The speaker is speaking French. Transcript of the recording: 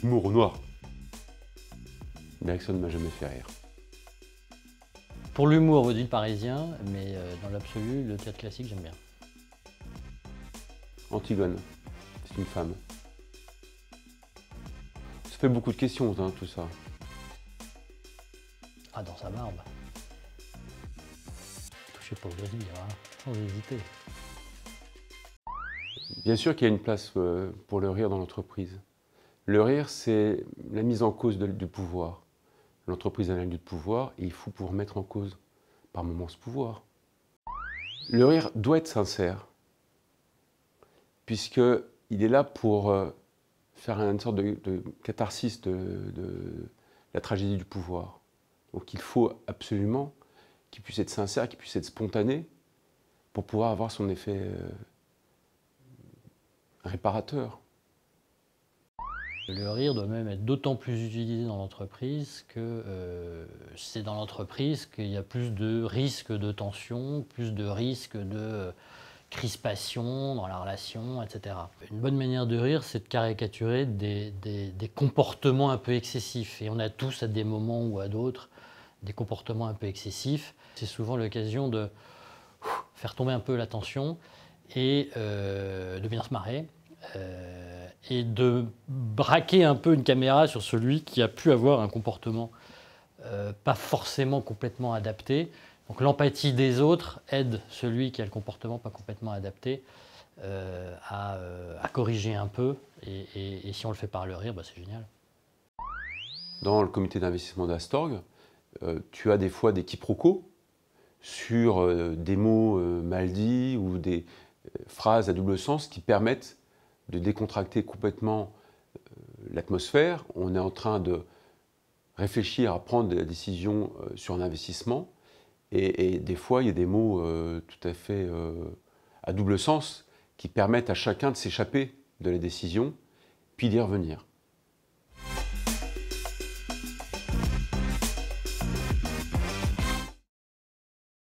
Humour au noir. Bergson ne m'a jamais fait rire. Pour l'humour, vaudeville parisien, mais dans l'absolu, le théâtre classique, j'aime bien. Antigone, c'est une femme. Ça fait beaucoup de questions, hein, tout ça. Ah, dans sa barbe. Touchez pas au rire, hein, sans hésiter. Bien sûr qu'il y a une place pour le rire dans l'entreprise. Le rire, c'est la mise en cause du pouvoir. L'entreprise a un lieu de pouvoir et il faut pouvoir mettre en cause par moments ce pouvoir. Le rire doit être sincère, puisqu'il est là pour faire une sorte de catharsis de la tragédie du pouvoir. Donc il faut absolument qu'il puisse être sincère, qu'il puisse être spontané, pour pouvoir avoir son effet réparateur. Le rire doit même être d'autant plus utilisé dans l'entreprise que c'est dans l'entreprise qu'il y a plus de risques de tension, plus de risques de crispation dans la relation, etc. Une bonne manière de rire, c'est de caricaturer des comportements un peu excessifs. Et on a tous, à des moments ou à d'autres, des comportements un peu excessifs. C'est souvent l'occasion de faire tomber un peu la tension et de bien se marrer. Et de braquer un peu une caméra sur celui qui a pu avoir un comportement pas forcément complètement adapté. Donc l'empathie des autres aide celui qui a le comportement pas complètement adapté à corriger un peu. Et si on le fait par le rire, bah, c'est génial. Dans le comité d'investissement d'Astorg, tu as des fois des quiproquos sur des mots mal dits ou des phrases à double sens qui permettent de décontracter complètement l'atmosphère. On est en train de réfléchir à prendre des décisions sur un investissement et des fois il y a des mots tout à fait à double sens qui permettent à chacun de s'échapper de la décision puis d'y revenir.